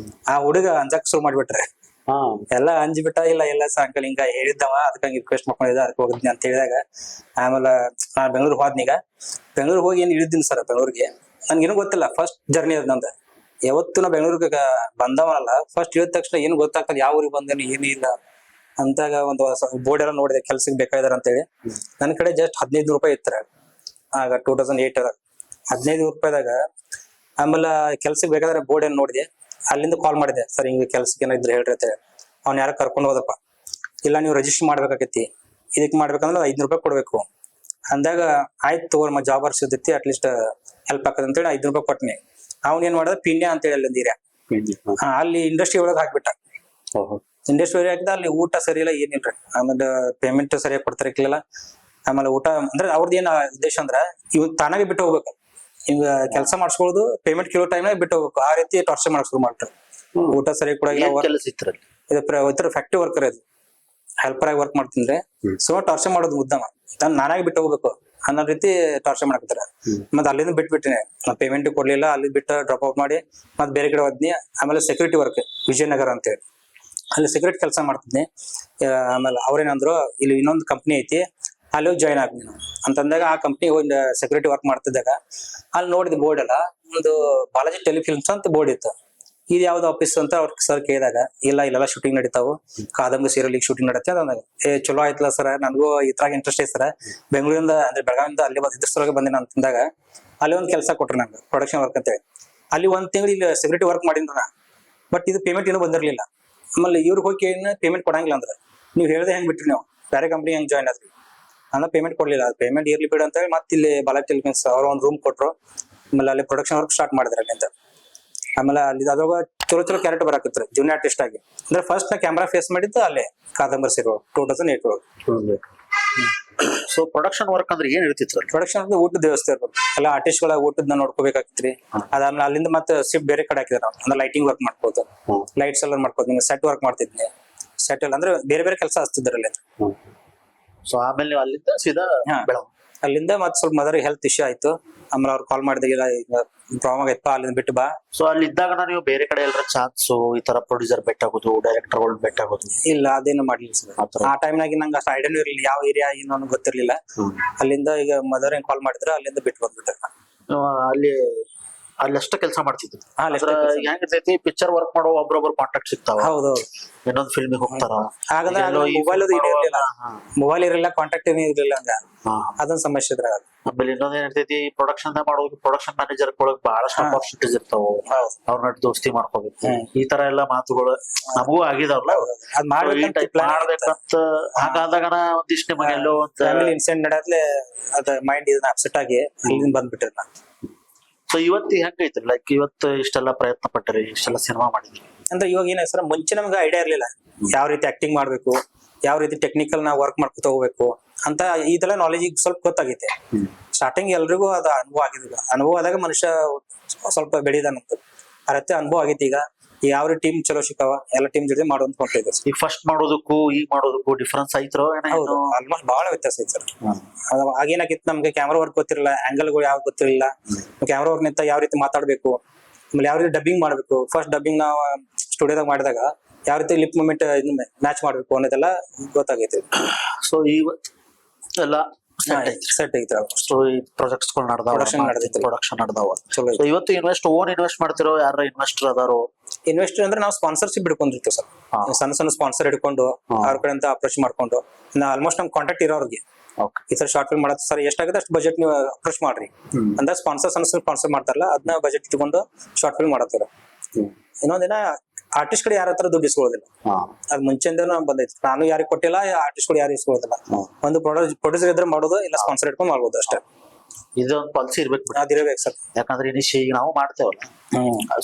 ಆ ಹುಡುಗ ಅಂಜಕ್ ಶುರು ಮಾಡ್ಬಿಟ್ರೆ, ಎಲ್ಲ ಅಂಜ್ಬಿಟ್ಟ. ಇಲ್ಲ ಸಾಯಂಕಾಲ ಹಿಂಗ ಹೇಳಿದ್ದವ, ಅದಕ್ಕೆ ರಿಕ್ವೆಸ್ಟ್ ಮಾಡ್ಕೊಂಡಿದ್ದ, ಅದಕ್ಕೆ ಹೋಗಿದ್ನಿ ಅಂತ ಹೇಳಿದಾಗ ಆಮೇಲೆ ನಾನು ಬೆಂಗಳೂರು ಹೋದ್ನೀಗ. ಬೆಂಗಳೂರು ಹೋಗಿ ಏನ್ ಇಳಿದ್ದೀನಿ ಸರ್ ಬೆಂಗಳೂರಿಗೆ. ನನ್ಗೇನು ಗೊತ್ತಿಲ್ಲ, ಫಸ್ಟ್ ಜರ್ನಿ ಅದ್ ನಂದು. ಯಾವತ್ತು ನಾ ಬೆಂಗಳೂರಿಗೆ ಬಂದವನಲ್ಲ, ಫಸ್ಟ್ ಇಳಿದ ತಕ್ಷಣ ಏನು ಗೊತ್ತಾಗ್ತದೆ, ಯಾವ ಊರಿಗೆ ಬಂದೇನು ಏನು ಇಲ್ಲ ಅಂತಾಗ ಒಂದು ಬೋರ್ಡ್ ಎಲ್ಲ ನೋಡಿದೆ, ಕೆಲ್ಸಕ್ಕೆ ಬೇಕಾಗಿದಾರ ಅಂತೇಳಿ. ನನ್ನ ಕಡೆ ಜಸ್ಟ್ 15 ರೂಪಾಯಿ ಇತ್ತು ಆಗ 2008 15 ರೂಪಾಯಿದಾಗ. ಆಮೇಲೆ ಕೆಲ್ಸಕ್ಕೆ ಬೇಕಾದ್ರೆ ಬೋರ್ಡ್ ಏನ್ ನೋಡಿದೆ, ಅಲ್ಲಿಂದ ಕಾಲ್ ಮಾಡಿದೆ, ಸರ್ ಹಿಂಗ ಕೆಲ್ಸಕ್ಕೆ ಏನೋ ಇದ್ರೆ ಹೇಳ್ರಿ ಅಂತ ಹೇಳಿ. ಅವ್ನ ಯಾರ ಕರ್ಕೊಂಡು ಹೋದಪ್ಪ. ಇಲ್ಲ ನೀವು ರಿಜಿಸ್ಟರ್ ಮಾಡ್ಬೇಕಾಗೈತಿ, ಇದಕ್ ಮಾಡ್ಬೇಕಂದ್ರೆ 500 ರೂಪಾಯಿ ಕೊಡ್ಬೇಕು ಅಂದಾಗ, ಆಯ್ತು ತಗೋರ್ ಜಾಬ್ ಸಿಗ್ತೈತಿ, ಅಟ್ಲೀಸ್ಟ್ ಹೆಲ್ಪ್ ಆಗ್ತದೆ ಅಂತೇಳಿ 500 ರೂಪಾಯಿ ಕೊಟ್ಟನಿ. ಅವ್ನ ಏನ್ ಮಾಡೋದು, ಪಿನ್ಯ ಅಂತೇಳಿ ಅಲ್ಲಿಂದ ಅಲ್ಲಿ ಇಂಡಸ್ಟ್ರಿ ಒಳಗೆ ಹಾಕ್ಬಿಟ್ಟ. ಇಂಡಸ್ಟ್ರಿ ಹಾಕಿದ, ಅಲ್ಲಿ ಊಟ ಸರಿ ಇಲ್ಲ, ಏನಿಲ್ರಿ. ಆಮೇಲೆ ಪೇಮೆಂಟ್ ಸರಿಯಾಗಿ ಕೊಡ್ತಾರಿಕ್ಲಿಲ್ಲ. ಆಮೇಲೆ ಊಟ ಅಂದ್ರೆ ಅವ್ರದ್ದು ಏನ್ ಉದ್ದೇಶ ಅಂದ್ರ, ಇವ್ ತಾನಾಗೆ ಬಿಟ್ಟು ಹೋಗ್ಬೇಕು. ಹಿಂಗ ಕೆಲಸ ಮಾಡಿಸ್ಕೊಳ್ಳೋದು, ಪೇಮೆಂಟ್ ಕೇಳೋ ಟೈಮ್ನಾಗ ಬಿಟ್ಟು ಹೋಗ್ಬೇಕು. ಆ ರೀತಿ ಟಾರ್ಚರ್ ಮಾಡಕ್ ಶುರು ಮಾಡ್ತಾರೆ. ಊಟ ಸರಿಯಾಗಿ ಕೊಡಂಗಿಲ್ಲ. ಇದು ಫ್ಯಾಕ್ಟ್ರಿ ವರ್ಕರ್, ಇದು ಹೆಲ್ಪರ್ ಆಗಿ ವರ್ಕ್ ಮಾಡ್ತಿದ್ರೆ. ಸೊ ಟಾರ್ಚರ್ ಮಾಡೋದು ಮುದ್ದಮ. ನಾನಾಗಿ ಬಿಟ್ಟು ಹೋಗ್ಬೇಕು. ಅನ್ನೋ ರೀತಿ ಟಾರ್ಚರ್ ಮಾಡಕತ್ತಾರ. ಮತ್ತೆ ಅಲ್ಲಿಂದ ಬಿಟ್ಬಿಟ್ಟಿನಿ, ನಾ ಪೇಮೆಂಟ್ ಕೊಡ್ಲಿಲ್ಲ, ಅಲ್ಲಿ ಬಿಟ್ಟು ಡ್ರಾಪ್ ಔಟ್ ಮಾಡಿ ಮತ್ತೆ ಬೇರೆ ಕಡೆ ಹೋದ್ನಿ. ಆಮೇಲೆ ಸೆಕ್ಯೂರಿಟಿ ವರ್ಕ್ ವಿಜಯನಗರ ಅಂತೇಳಿ ಅಲ್ಲಿ ಸೆಕ್ಯೂರಿಟಿ ಕೆಲಸ ಮಾಡ್ತಿದ್ನಿ. ಆಮೇಲೆ ಅವ್ರೇನಂದ್ರು ಇಲ್ಲಿ ಇನ್ನೊಂದು ಕಂಪ್ನಿ ಐತಿ, ಅಲ್ಲಿ ಹೋಗಿ ಜಾಯ್ನ್ ಆಗ್ ನೀನು ಅಂತಂದಾಗ ಆ ಕಂಪ್ನಿ ಒಂದು ಸೆಕ್ಯೂರಿಟಿ ವರ್ಕ್ ಮಾಡ್ತಿದ್ದಾಗ ಅಲ್ಲಿ ನೋಡಿದ ಬೋರ್ಡ್ ಎಲ್ಲ ಒಂದು ಬಾಲಾಜಿ ಟೆಲಿಫಿಲ್ಮ್ಸ್ ಅಂತ ಬೋರ್ಡ್ ಇತ್ತು. ಇದು ಯಾವ್ದು ಆಫೀಸ್ ಅಂತ ಅವ್ರ ಸರ್ ಕೇಳಿದಾಗ, ಇಲ್ಲೆಲ್ಲ ಶೂಟಿಂಗ್ ನಡೀತಾವು, ಕಾದಂಬರಿ ಸೀರಿಯಲ್ ಶೂಟಿಂಗ್ ನಡತ್ತೆ ಅಂದಾಗ, ಚಲೋ ಆಯ್ತಲ್ಲ ಸರ್, ನನಗೂ ಇದ್ರಾಗ ಇಂಟ್ರೆಸ್ಟ್ ಐತೆ ಸರ್, ಬೆಂಗಳೂರಿಂದ ಅಂದ್ರೆ ಬೆಳಗಾವಿಂದ ಅಲ್ಲಿ ಇದ್ರೊಳಗೆ ಬಂದಿನ ಅಂತಂದಾಗ ಅಲ್ಲಿ ಒಂದು ಕೆಲಸ ಕೊಟ್ರು ನಂಗೆ, ಪ್ರೊಡಕ್ಷನ್ ವರ್ಕ್ ಅಂತೇಳಿ. ಅಲ್ಲಿ ಒಂದ್ ತಿಂಗಳು ಇಲ್ಲಿ ಸೆಕ್ಯೂರಿಟಿ ವರ್ಕ್ ಮಾಡಿದ್ರು ನಾ, ಬಟ್ ಇದು ಪೇಮೆಂಟ್ ಏನೂ ಬಂದಿರಲಿಲ್ಲ. ಆಮೇಲೆ ಇವ್ರಿಗೆ ಹೋಗಿ ಪೇಮೆಂಟ್ ಕೊಡಂಗಿಲ್ಲ ಅಂದ್ರೆ, ನೀವು ಹೇಳ್ದೆ ಹೆಂಗ್ ಬಿಟ್ರಿ, ನೀವು ಬೇರೆ ಕಂಪ್ನಿ ಹೆಂಗ್ ಜಾಯ್ನ್ ಆದ್ರಿ ಅಂದ್ರೆ ಪೇಮೆಂಟ್ ಕೊಡ್ಲಿಲ್ಲ. ಪೇಮೆಂಟ್ ಇರ್ಲಿ ಬಿಡು ಅಂತ ಹೇಳಿ ಮತ್ತೆ ಇಲ್ಲಿ ಬಾಲಾಜಿ ಟೆಲಿಫಿಲ್ಮ್ಸ್ ಅವ್ರ ಒಂದು ರೂಮ್ ಕೊಟ್ರು. ಆಮೇಲೆ ಅಲ್ಲಿ ಪ್ರೊಡಕ್ಷನ್ ವರ್ಕ್ ಸ್ಟಾರ್ಟ್ ಮಾಡಿದ್ರು ಅಲ್ಲಿಂದ. ಆಮೇಲೆ ಅಲ್ಲಿ ಅದ್ರಾಗ ಚಲೋ ಕ್ಯಾರೆಕ್ಟರ್ ಬರಾಕತ್ರಿ ಜೂನಿಯರ್ ಆರ್ಟಿಸ್ಟ್ ಆಗಿ. ಅಂದ್ರೆ ಫಸ್ಟ್ ನಾ ಕ್ಯಾಮ್ರಾ ಫೇಸ್ ಮಾಡಿದ್ದು ಅಲ್ಲೇ ಕಾದಂಬರಿ ಸೀರಿಯಲ್ 2008. ಸೊ ಪ್ರೊಡಕ್ಷನ್ ವರ್ಕ್ ಅಂದ್ರೆ ಏನ್ ಇರ್ತಿತ್ತು? ಪ್ರೊಡಕ್ಷನ್ ಅಂದ್ರೆ ಊಟದ ವ್ಯವಸ್ಥೆ ಇರ್ಬೇಕು, ಎಲ್ಲ ಆರ್ಟಿಸ್ಟ್ ಗಳ ಊಟದ ನೋಡ್ಕೋಬೇಕಾಗಿತ್ರಿ. ಅದಾದ್ಮೇಲೆ ಅಲ್ಲಿಂದ ಮತ್ತೆ ಶಿಫ್ಟ್ ಬೇರೆ ಕಡೆ ಹಾಕಿದ್ರು ನಾವು, ಅಂದ್ರೆ ಲೈಟಿಂಗ್ ವರ್ಕ್ ಮಾಡ್ಬೋದು, ಲೈಟ್ಸ್ ಎಲ್ಲ ಮಾಡ್ಬೋದು, ಸೆಟ್ ವರ್ಕ್ ಮಾಡ್ತಿದ್ನಿ. ಸೆಟ್ ಎಲ್ಲ ಅಂದ್ರೆ ಬೇರೆ ಬೇರೆ ಕೆಲಸ ಹಚ್ತಿದ್ರಲ್ಲಿ. ಸೊ ಆಮೇಲೆ ನೀವು ಅಲ್ಲಿಂದ ಸೀದಾ ಬೆಳಗಾವಿ. ಅಲ್ಲಿಂದ ಮತ್ತೆ ಸ್ವಲ್ಪ ಮದರ್ ಹೆಲ್ತ್ ಇಶ್ಯೂ ಆಯ್ತು. ಆಮೇಲೆ ಅವ್ರು ಕಾಲ್ ಮಾಡಿದಾಗೆಲ್ಲ ಪ್ರಾಬ್ಲಮ್ ಆಗೈತಪ್ಪ, ಅಲ್ಲಿಂದ ಬಿಟ್ಟು ಬಾ. ಸೊ ಅಲ್ಲಿ ಇದ್ದಾಗ ನೀವು ಬೇರೆ ಕಡೆ ಎಲ್ಲರ ಚಾನ್ಸ್ ಈ ತರ ಪ್ರೊಡ್ಯೂಸರ್ ಬೆಟ್ ಆಗೋದು, ಡೈರೆಕ್ಟರ್ ಗಳು ಬೆಟ್ ಆಗೋದು? ಇಲ್ಲ, ಅದೇನು ಮಾಡ್ಲಿಲ್ಲ ಸರ್. ಆ ಟೈಮ್ನಾಗ ನಂಗೆ ಅಷ್ಟು ಐಡಿಯಾನು ಇರಲಿಲ್ಲ, ಯಾವ ಏರಿಯಾ ಏನು ನನಗೆ ಗೊತ್ತಿರ್ಲಿಲ್ಲ. ಅಲ್ಲಿಂದ ಈಗ ಮದರ್ ಏನ್ ಕಾಲ್ ಮಾಡಿದ್ರೆ ಅಲ್ಲಿಂದ ಬಿಟ್ಟು ಬಂದ್ಬಿಟ್ಟೆ. ಅಲ್ಲಿ ಅಷ್ಟ ಕೆಲಸ ಮಾಡ್ತಿದ್ರು. ಹೆಂಗಿರ್ತೈತಿ, ಪಿಕ್ಚರ್ ವರ್ಕ್ ಮಾಡೋ ಒಬ್ರೊಬ್ರು ಕಾಂಟ್ಯಾಕ್ಟ್ ಸಿಗ್ತಾವ. ಹೌದೌದು. ಇನ್ನೊಂದ್ ಫಿಲ್ಮಿಗೆ ಹೋಗ್ತಾರ. ಮೊಬೈಲ್ ಇರಲಿಲ್ಲ, ಕಾಂಟ್ಯಾಕ್ಟ್ ಏನೂ ಇರಲಿಲ್ಲ, ಹಂಗ ಅದೊಂದು ಸಮಸ್ಯೆ ಇದ್ರಾಗ. ಆಮೇಲೆ ಇನ್ನೊಂದ್ ಏನಿರ್ತೈತಿ, ಪ್ರೊಡಕ್ಷನ್ ಮಾಡೋದು, ಪ್ರೊಡಕ್ಷನ್ ಮ್ಯಾನೇಜರ್ ಒಳಗ್ ಬಹಳಷ್ಟು ಅಪಾರ್ಚುನಿಟೀಸ್ ಇರ್ತಾವ, ಅವ್ರ ನಟ್ ದೋಸ್ತಿ ಮಾಡ್ಕೋಬೇಕು, ಈ ತರ ಎಲ್ಲಾ ಮಾತುಗಳು ನಮಗೂ ಆಗಿದಾವಲ್ಲ. ಮಾಡ್ಬೇಕಂತ ಹಾಗಾದಾಗ ಒಂದಿಷ್ಟು ನಿಮಗೆ ಎಲ್ಲೋ ಫ್ಯಾಮಿಲಿ ಇನ್ಸಿಡೆಂಟ್ ನಡೆಯತ್ಲೆ ಅದ ಮೈಂಡ್ ಇದನ್ನ ಅಪ್ಸೆಟ್ ಆಗಿ ಅಲ್ಲಿಂದ ಬಂದ್ಬಿಟ್ರೆ ನಾ. ಸೊ ಇವತ್ತು ಹೆಂಗೈತಿ, ಲೈಕ್ ಇವತ್ತು ಇಷ್ಟೆಲ್ಲ ಪ್ರಯತ್ನ ಪಟ್ಟರಿ, ಇಷ್ಟೆಲ್ಲ ಸಿನಿಮಾ ಮಾಡಿದ್ರಿ ಅಂದ್ರೆ ಇವಾಗ ಏನ ಸರ್, ಮುಂಚೆ ನಮ್ಗೆ ಐಡಿಯಾ ಇರ್ಲಿಲ್ಲ ಯಾವ ರೀತಿ ಆಕ್ಟಿಂಗ್ ಮಾಡ್ಬೇಕು, ಯಾವ ರೀತಿ ಟೆಕ್ನಿಕಲ್ ನಾವು ವರ್ಕ್ ಮಾಡ್ಕೊತ ಹೋಗ್ಬೇಕು ಅಂತ. ಇದೆಲ್ಲ ನಾಲೆಜ್ ಈಗ ಸ್ವಲ್ಪ ಗೊತ್ತಾಗೈತೆ. ಸ್ಟಾರ್ಟಿಂಗ್ ಎಲ್ರಿಗೂ ಅದ ಅನುಭವ ಆಗಿದಿಲ್ಲ, ಅನುಭವ ಆದಾಗ ಮನುಷ್ಯ ಸ್ವಲ್ಪ ಬೆಳಿದಾನಂತ. ಅರತ್ತೆ ಅನುಭವ ಆಗೈತಿ. ಈಗ ಯಾವ ರೀತಿ ಟೀಮ್ ಚಲೋ ಸಿಕ್ಕಾವ, ಎಲ್ಲ ಟೀಮ್ ಜೊತೆ ಮಾಡುವಂತ ಹೊಂಟಿದೆ. ಈಗ ಫಸ್ಟ್ ಮಾಡೋದಕ್ಕೂ ಈಗ ಮಾಡೋದಕ್ಕೂ ಡಿಫ್ರೆನ್ಸ್ ಐತ್ರೋ? ಹೌದು, ಆಲ್ಮೋಸ್ಟ್ ಬಹಳ ವ್ಯತ್ಯಾಸ ಐತೆ ಸರ್. ಆಗೇನಾಗಿತ್ತು, ನಮ್ಗೆ ಕ್ಯಾಮ್ರಾ ವರ್ಕ್ ಗೊತ್ತಿರಲಿಲ್ಲ, ಆಂಗಲ್ಗಳು ಯಾವ ಗೊತ್ತಿರಲಿಲ್ಲ, ಕ್ಯಾಮ್ರಾ ವರ್ಕ್ ನಿಂತ ಯಾವ ರೀತಿ ಮಾತಾಡ್ಬೇಕು, ಆಮೇಲೆ ಯಾವ ರೀತಿ ಡಬ್ಬಿಂಗ್ ಮಾಡ್ಬೇಕು. ಫಸ್ಟ್ ಡಬ್ಬಿಂಗ್ ನಾವು ಸ್ಟುಡಿಯೋದಾಗ ಮಾಡಿದಾಗ ಯಾವ ರೀತಿ ಲಿಪ್ ಮೂಮೆಂಟ್ ಮ್ಯಾಚ್ ಮಾಡ್ಬೇಕು ಅನ್ನೋದೆಲ್ಲ ಗೊತ್ತಾಗೈತಿ. ಸೊ ಇವತ್ತು ಎಲ್ಲ ಸೆಟ್ ಐತಿ. ಸೊ ಈ ಪ್ರಾಜೆಕ್ಟ್ಸ್ ಗಳು ಪ್ರೊಡಕ್ಷನ್ ನಡೆದಾವ. ಸೊ ಇವತ್ತು ಓನ್ ಇನ್ವೆಸ್ಟ್ ಮಾಡ್ತಿರೋ, ಯಾರ ಇನ್ವೆಸ್ಟರ್ ಅದಾರೋ? ಇನ್ವೆಸ್ಟರ್ ಅಂದ್ರೆ ನಾವು ಸ್ಪಾನ್ಸರ್ಶಿಪ್ ಹಿಡ್ಕೊಂಡಿರ್ತೀವಿ ಸರ್. ಸಣ್ಣ ಸ್ಪಾನ್ಸರ್ ಹಿಡ್ಕೊಂಡು ಅವ್ರ ಕಡೆ ಅಂತ ಅಪ್ರೋಚ್ ಮಾಡ್ಕೊಂಡು, ಆಲ್ಮೋಸ್ಟ್ ನಮ್ ಕಾಂಟ್ಯಾಕ್ಟ್ ಇರೋರಿಗೆ ಈ ತರ ಶಾರ್ಟ್ ಫಿಲ್ಮ್ ಮಾಡತ್ತೆ ಸರ್, ಎಷ್ಟಾಗುತ್ತೆ ಅಷ್ಟು ಬಜೆಟ್ ನೀವು ಅಪ್ರೋಚ್ ಮಾಡ್ರಿ ಅಂದ್ರೆ ಸಣ್ಣ ಸ್ಪಾನ್ಸರ್ ಮಾಡ್ತಾರಲ್ಲ, ಅದನ್ನ ಬಜೆಟ್ ಇಟ್ಕೊಂಡು ಶಾರ್ಟ್ ಫಿಲ್ಮ್ ಮಾಡತ್ತಾರ. ಇನ್ನೊಂದಿನ ಆರ್ಟಿಸ್ಟ್ ಕಡೆ ಯಾರ ಹತ್ರ ದುಡ್ಡು ಇಸ್ಕೊಳ್ಳೋದಿಲ್ಲ, ಅದ್ ಮುಂಚೆಂದ ಬಂದೈತಿ. ನಾನು ಯಾರಿಗೆ ಕೊಟ್ಟಿಲ್ಲ, ಆರ್ಟಿಸ್ಟ್ ಕೂಡ ಯಾರು ಇಸ್ಕೊಳ್ಳೋದಿಲ್ಲ. ಒಂದು ಪ್ರೊಡ್ಯೂಸರ್ ಇದ್ರೆ ಮಾಡೋದು, ಇಲ್ಲ ಸ್ಪಾನ್ಸರ್ ಇಟ್ಕೊಂಡು ಮಾಡ್ಬೋದು ಅಷ್ಟೇ. ಇದೊಂದು ಪಾಲಿಸಿ ಇರ್ಬೇಕು, ಅದಿರ್ಬೇಕು ಸರ್. ಯಾಕಂದ್ರೆ ಇನಿಷಿ ಈಗ ನಾವು ಮಾಡ್ತೇವಲ್ಲ,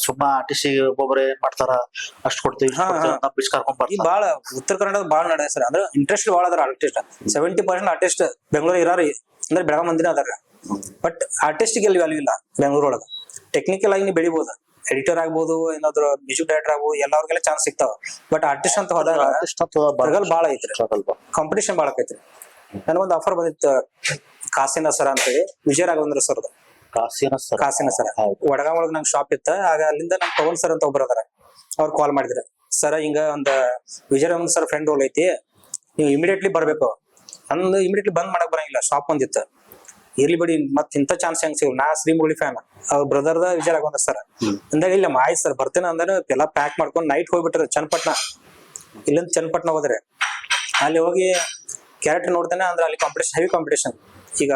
ಸುಮ್ಮ ಆರ್ಟಿಸ್ಟ್ ಒಬ್ಬೊಬ್ಬರು ಏನ್ ಮಾಡ್ತಾರ, ಅಷ್ಟು ಕೊಡ್ತೀವಿ ಕರ್ಕೊಂಡ್ ಬರ್ತೀವಿ. ಬಾಳ ಉತ್ತರ ಕನ್ನಡ ಬಾಳ ನಡೆ ಸರ್. ಅಂದ್ರೆ ಇಂಟ್ರೆಸ್ಟ್ ಬಾಳ ಅದಾರ ಆರ್ಟಿಸ್ಟ್. 70% ಆರ್ಟಿಸ್ಟ್ ಬೆಂಗಳೂರು ಇರಾರ ಅಂದ್ರೆ ಬೆಳಗಾವಿ ಮಂದಿನ ಅದಾರ. ಬಟ್ ಆರ್ಟಿಸ್ಟ್ ಗೆ ವ್ಯಾಲ್ಯೂ ಇಲ್ಲ ಬೆಂಗಳೂರೊಳಗ. ಟೆಕ್ನಿಕಲ್ ಆಗಿ ನೀವು ಬೆಳಿಬಹುದು, ಎಡಿಟರ್ ಆಗ್ಬೋದು, ಏನಾದ್ರು ಮ್ಯೂಸಿಕ್ ಡೈರೆಕ್ಟರ್ ಆಗ್ಬೋದು, ಎಲ್ಲರಿಗೆಲ್ಲ ಚಾನ್ಸ್ ಸಿಗ್ತಾವ. ಬಟ್ ಆರ್ಟಿಸ್ಟ್ ಅಂತ ಹೋದಾಗ ಬಾಳ ಐತ್ರಿ, ಕಾಂಪಿಟೇಷನ್ ಬಾಳ ಐತ್ರಿ. ನನಗೊಂದು ಆಫರ್ ಬಂದಿತ್ತು, ಕಾಸಿನ ಸರ ಅಂತೇಳಿ, ವಿಜಯ ರಾಘವೇಂದ್ರ ಸರ್. ಕಾಸಿನ ಸರ ವಡಗಾವ್ ಒಳಗ್ ನಂಗೆ ಶಾಪ್ ಇತ್ತ. ಆಗ ಅಲ್ಲಿಂದ ನಮ್ ಪವನ್ ಸರ್ ಅಂತ ಒಬ್ರು ಅದಾರ, ಅವ್ರು ಕಾಲ್ ಮಾಡಿದ್ರ, ಸರ ಹಿಂಗ ಒಂದ್ ವಿಜಯ ರಾಘವೇಂದ್ರ ಸರ್ ಫ್ರೆಂಡ್ ರೋಲ್ ಐತಿ, ನೀವು ಇಮಿಡಿಯೇಟ್ಲಿ ಬರ್ಬೇಕು. ನಂದು ಇಮಿಡಿಯೇಟ್ಲಿ ಬಂದ್ ಮಾಡಕ್ ಬರಂಗಿಲ್ಲ, ಶಾಪ್ ಒಂದಿತ್ತು. ಇರ್ಲಿ ಬಿಡಿ, ಮತ್ ಇಂಥ ಚಾನ್ಸ್ ಹೆಂಗ್ ಸಿಗ್, ನಾ ಶ್ರೀಮುರಳಿ ಫ್ಯಾನ್, ಅವ್ರ ಬ್ರದರ್ದ ವಿಜಯ ರಾಘವೇಂದ್ರ ಸರ್ ಅಂದಾಗ, ಇಲ್ಲ ಆಯ್ತು ಸರ್ ಬರ್ತೇನೆ ಅಂದ್ರೆ ಎಲ್ಲ ಪ್ಯಾಕ್ ಮಾಡ್ಕೊಂಡು ನೈಟ್ ಹೋಗ್ಬಿಟ್ರೆ ಚನ್ನಪಟ್ಟಣ. ಇಲ್ಲಿಂದ ಚನ್ನಪಟ್ಟಣ ಹೋದ್ರೆ ಅಲ್ಲಿ ಹೋಗಿ ಕ್ಯಾರೆಕ್ಟರ್ ನೋಡ್ತಾನೆ. ಅಂದ್ರೆ ಅಲ್ಲಿ ಕಾಂಪಿಟೇಷನ್, ಹೆವಿ ಕಾಂಪಿಟೇಷನ್. ಈಗ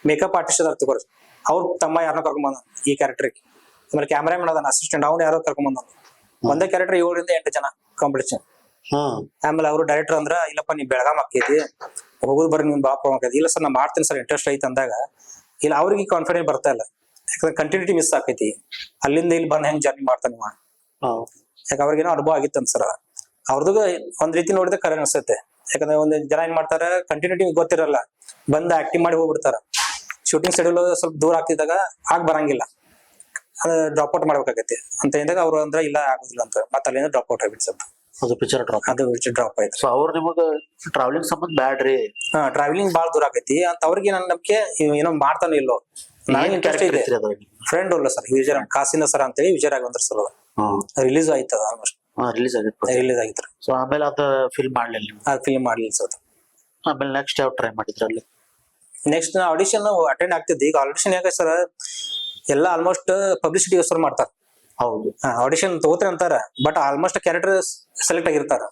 ಮೇಕಪ್ ಆರ್ಟಿಸ್ಟ್ ಅದಾರ ತಗೋರಿ, ಅವ್ರ ತಮ್ಮ ಯಾರನ್ನ ಕರ್ಕೊಂಡ್ ಈ ಕ್ಯಾರೆಕ್ಟರ್ಗೆ. ಆಮೇಲೆ ಕ್ಯಾಮ್ರಾಮನ್ ಅದನ್ನ ಅಸಿಸ್ಟೆಂಟ್, ಅವ್ನು ಯಾರೋ ಕರ್ಕೊಂಡ್ ಒಂದೇ ಕ್ಯಾರೆಕ್ಟರ್ 7 ರಿಂದ 8 ಜನ ಕಾಂಪಿಟೇಷನ್. ಆಮೇಲೆ ಅವ್ರು ಡೈರೆಕ್ಟರ್ ಅಂದ್ರ, ಇಲ್ಲಪ್ಪ ನೀವ್ ಬೆಳಗಾಂ ಆಕೈತಿ, ಹೋಗುದು ಬರ್ರಿ ನಿಮ್ ಬಾಪ ಆಕೈತಿ. ಇಲ್ಲ ಸರ್ ನಾ ಮಾಡ್ತೀನಿ ಸರ್, ಇಂಟ್ರೆಸ್ಟ್ ಐತಿ ಅಂದಾಗ, ಇಲ್ಲ ಅವ್ರಿಗೆ ಕಾನ್ಫಿಡೆಂಟ್ ಬರ್ತಾ ಇಲ್ಲ. ಯಾಕಂದ್ರೆ ಕಂಟಿನ್ಯೂಟಿ ಮಿಸ್ ಆಕೈತಿ. ಅಲ್ಲಿಂದ ಇಲ್ಲಿ ಬಂದ್ ಹೆಂಗ್ ಜರ್ನಿ ಮಾಡ್ತಾನೆ ಯಾಕೆ ಅವ್ರಿಗೇನೋ ಅನುಭವ ಆಗಿತ್ತಂತ ಸರ್. ಅವ್ರದ್ದು ಒಂದ್ ರೀತಿ ನೋಡಿದ್ರೆ ಕರೆ ಅನ್ಸುತ್ತೆ. ಯಾಕಂದ್ರೆ ಒಂದ್ ಜನ ಏನ್ ಮಾಡ್ತಾರ, ಕಂಟಿನ್ಯೂಟಿ ಗೊತ್ತಿರಲ್ಲ, ಬಂದ್ ಆಕ್ಟಿಂಗ್ ಮಾಡಿ ಹೋಗ್ಬಿಡ್ತಾರ. ಶೂಟಿಂಗ್ ಶೆಡ್ಯೂಲ್ ಸ್ವಲ್ಪ ದೂರ ಆಗ್ತಿದ್ದಾಗ ಬರಂಗಿಲ್ಲ, ಡ್ರಾಪ್ ಔಟ್ ಮಾಡ್ಬೇಕಾಗತ್ತೆ ಅಂತ ಇದ್ದಾಗ ಅವ್ರು ಅಂದ್ರೆ ಇಲ್ಲ ಆಗುದಿಲ್ಲ ಅಂತ, ಮತ್ತೆ ಅಲ್ಲಿಂದ ಡ್ರಾಪ್ ಔಟ್ ಆಗ್ಬಿಟ್ಟು ಸರ್. ಅದು ಪಿಕ್ಚರ್ ಡ್ರಾಪ್. ಅದು ಡ್ರಾಪ್ ಆಯ್ತು. ಸೊ ಅವ್ರು ನಿಮಗ ಟ್ರಾವೆಲಿಂಗ್ ಸಂಬಂಧ ಬ್ಯಾಡ್ರಿ, ಟ್ರಾವೆಲಿಂಗ್ ಬಾಳ ದೂರ ಆಗೈತಿ ಅಂತ ಅವ್ರಿಗೆ ನನ್ನ ನಂಬಿಕೆ ಏನೋ ಮಾಡ್ತಾನೆ ಇಲ್ಲೋ. ನನಗೆ ಇಂಟ್ರೆಸ್ಟ್ ಇದೆ. ಫ್ರೆಂಡ್ ಅಲ್ಲ ಸರ್, ವಿಜಯ ಕಾಸಿನ ಸರ್ ಅಂತೇಳಿ ವಿಜಯ ರಾಘವೇಂದ್ರ ಸರ್ ರಿಲೀಸ್ ಆಯ್ತದ ಆಲ್ಮೋಸ್ಟ್. ರಿಲೀಸ್ ಆಗಿತ್ತು. ರಿಲೀಸ್ ಆಗಿತ್ತು. ಸೊ ಆಮೇಲೆ ಅದ ಫಿಲ್ಮ್ ಮಾಡ್ಲಿಲ್ಲ ನೀವು? ಅದು ಫಿಲ್ಮ್ ಮಾಡ್ಲಿಲ್ಲ ಸರ್. ಆಮೇಲೆ ನೆಕ್ಸ್ಟ್ ಯಾವ ಟ್ರೈ ಮಾಡಿದ್ರಿ ಅಲ್ಲಿ? ನೆಕ್ಸ್ಟ್ ಆಡಿಷನ್ ಅಟೆಂಡ್ ಆಗ್ತಿದ್ದೆ. ಈಗ ಆಡಿಷನ್ ಯಾಕೆ ಸರ್ ಎಲ್ಲ ಆಲ್ಮೋಸ್ಟ್ ಪಬ್ಲಿಸಿಟಿಗೋಸ್ಕರ ಮಾಡ್ತಾರ. ಹೌದು, ಆಡಿಷನ್ ತಗೋತಾರೆ ಅಂತಾರ, ಬಟ್ ಆಲ್ಮೋಸ್ಟ್ ಕ್ಯಾರೆಕ್ಟರ್ ಸೆಲೆಕ್ಟ್ ಆಗಿರ್ತಾರ.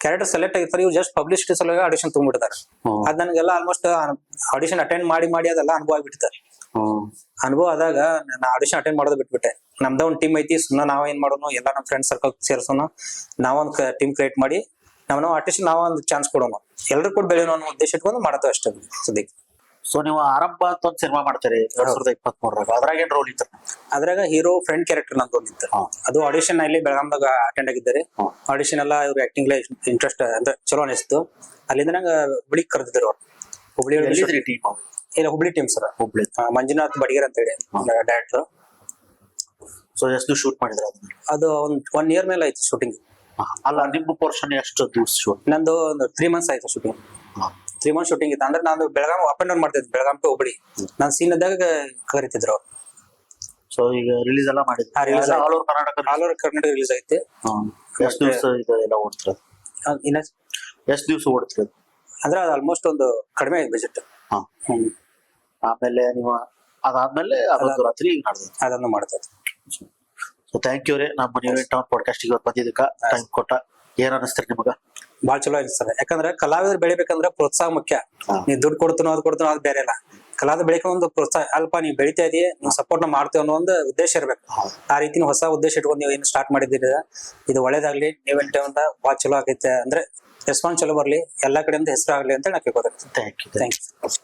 ಕ್ಯಾರೆಕ್ಟರ್ ಸೆಲೆಕ್ಟ್ ಆಗಿರ್ತಾರೆ, ಇವ್ರು ಜಸ್ಟ್ ಪಬ್ಲಿಸಿಟಿ ಸಲುವಾಗಿ ಆಡಿಷನ್ ತಗೊಂಡ್ಬಿಡ್ತಾರೆ. ಅದ್ ನನಗೆಲ್ಲ ಆಲ್ಮೋಸ್ಟ್ ಆಡಿಷನ್ ಅಟೆಂಡ್ ಮಾಡಿ ಅದೆಲ್ಲ ಅನುಭವ ಆಗ್ಬಿಡ್ತಾರೆ. ಅನುಭವ ಆದಾಗ ನಾನು ಆಡಿಷನ್ ಅಟೆಂಡ್ ಮಾಡೋದು ಬಿಟ್ಬಿಟ್ಟೆ. ನಮ್ದ ಒಂದ್ ಟೀಮ್ ಐತಿ, ಸುಮ್ಮನೆ ನಾವ್ ಏನ್ ಮಾಡೋಣ, ಎಲ್ಲ ನಮ್ಮ ಫ್ರೆಂಡ್ ಸರ್ಕಲ್ ಸೇರ್ಸೋಣ, ನಾವೊಂದ್ ಟೀಮ್ ಕ್ರಿಯೇಟ್ ಮಾಡಿ ನಾವು ಆರ್ಟಿಸ್ಟ್ ನಾವೊಂದು ಚಾನ್ಸ್ ಕೊಡೋಣ, ಎಲ್ರು ಕೂಡ ಬೆಳೆಯೋಣ ಅನ್ನೋ ಉದ್ದೇಶ ಇಟ್ಕೊಂಡು ಮಾಡೋದು ಅಷ್ಟೇ ಸದ್ಯಕ್ಕೆ. ಸೊ ನೀವು ಆರಂಭ ಅಂತ ಒಂದ್ ಸಿನಿಮಾ ಮಾಡ್ತೀರಿ 2023 ಅದ್ರಾಗ ಏನ್ ರೋಲ್ ಇತ್ತು? ಅದ್ರಾಗ ಹೀರೋ ಫ್ರೆಂಡ್ ಕ್ಯಾರೆಕ್ಟರ್ ನಂದು ಒಂದಿತ್ತು. ಅದು ಆಡಿಷನ್ ಇಲ್ಲಿ ಬೆಳಗಾಂದಾಗ ಅಟೆಂಡ್ ಆಗಿದ್ದಾರೆ. ಆಡಿಷನ್ ಎಲ್ಲ ಇವ್ರು ಆಕ್ಟಿಂಗ್ ಇಂಟ್ರೆಸ್ಟ್ ಅಂದ್ರೆ ಚಲೋ ಅನಿಸ್ತು. ಅಲ್ಲಿಂದ ನಂಗೆ ಹುಬ್ಳಿಗ್ ಕರೆದಿದ್ರು ಅವ್ರು. ಹುಬ್ಳಿ ಟೀಮ್? ಇಲ್ಲ, ಹುಬ್ಳಿ ಟೀಮ್ ಸರ್. ಹುಬ್ಳಿ ಮಂಜುನಾಥ್ ಬಡಿಗೇರ್ ಅಂತ ಹೇಳಿ ಡೈರೆಕ್ಟರ್. ಸೊ ಎಷ್ಟು ಶೂಟ್ ಮಾಡಿದ್ರ? ಅದು ಒನ್ ಇಯರ್ ಮೇಲೆ ಆಯ್ತು ಶೂಟಿಂಗ್. ಅಲ್ಲ, ನಿಮ್ಮ ಪೋರ್ಷನ್ ಎಷ್ಟು ದಿವಸ ಶೂಟ್? ನಂದು ಒಂದು 3 months ಆಯ್ತು ಶೂಟಿಂಗ್. 3 months ಶೂಟಿಂಗ್ ಇತ್ತು. ಅಂದ್ರೆ ನಾನು ಬೆಳಗಾಂ ಅಪ್ ಅಂಡ್ ಡೌನ್ ಮಾಡ್ತಿದ್ದೆ, ಬೆಳಗಾಂ ಟು ಹುಬ್ಳಿ. ನಾನು ಸೀನ್ ಇದ್ದಾಗ ಕರಿತಿದ್ರು ಅವ್ರು. ಸೊ ಈಗ ರಿಲೀಸ್ ಎಲ್ಲ ಮಾಡಿದ್ರು? ಆಲ್ ಓವರ್ ಕರ್ನಾಟಕ ರಿಲೀಸ್ ಐತಿ. ಎಷ್ಟು ದಿವಸ ಇದೆಲ್ಲ ಓಡ್ತಿರ? ಇನ್ನ ಎಷ್ಟು ದಿವಸ ಓಡ್ತಿರ? ಅಂದ್ರೆ ಅದು ಆಲ್ಮೋಸ್ಟ್ ಒಂದು ಕಡಿಮೆ ಆಯ್ತು ಬಜೆಟ್. ಆಮೇಲೆ ನೀವು ಅದಾದ್ಮೇಲೆ ಅದೊಂದು ರಾತ್ರಿ ಅದನ್ನು ಮಾಡ್ತಾ ಇದ್ದೆ. ಸೊ ಥ್ಯಾಂಕ್ ಯು ರೀ, ನಮ್ಮ ನ್ಯೂ ಇನ್ ಟೌನ್ ಪಾಡ್ಕಾಸ್ಟ್ ಇವತ್ತು ಬಂದಿದ್ದಕ್ಕ ಟೈಮ್ ಕೊಟ್ಟ. ಏನ್ ಅನಿಸ್ತೀರಿ ನಿಮಗ? ಬಾಳ ಚಲೋ ಅನಿಸ್ತದೆ. ಯಾಕಂದ್ರೆ ಕಲಾವಿದ್ರು ಬೆಳಿಬೇಕಂದ್ರೆ ಪ್ರೋತ್ಸಾಹ ಮುಖ್ಯ. ನೀವ್ ದುಡ್ಡು ಕೊಡ್ತೀನೋ ಅದು ಕೊಡ್ತೀನೋ ಅದು ಬೇರೆ ಅಲ್ಲ. ಕಲಾವಿದ ಬೆಳಿಕ ಒಂದು ಪ್ರೋತ್ಸಾಹ, ಅಲ್ಪ ನೀವ್ ಬೆಳಿತಾ ಇದೀಯ, ನೀವು ಸಪೋರ್ಟ್ ಮಾಡ್ತೇವೆ ಅನ್ನೋ ಒಂದು ಉದ್ದೇಶ ಇರ್ಬೇಕು. ಆ ರೀತಿ ಹೊಸ ಉದ್ದೇಶ ಇಟ್ಕೊಂಡು ನೀವು ಏನು ಸ್ಟಾರ್ಟ್ ಮಾಡಿದ್ದೀರಿ, ಇದು ಒಳ್ಳೇದಾಗ್ಲಿ. ನ್ಯೂ ಇನ್ ಟೌನ್ ಬಾಳ ಚಲೋ ಆಗೈತೆ, ಅಂದ್ರೆ ರೆಸ್ಪಾನ್ಸ್ ಚಲೋ ಬರ್ಲಿ, ಎಲ್ಲಾ ಕಡೆಯಿಂದ ಹೆಸರು ಆಗ್ಲಿ ಅಂತ ನಾ ಕೇಳ್ಕೊತೀನಿ. Thank you.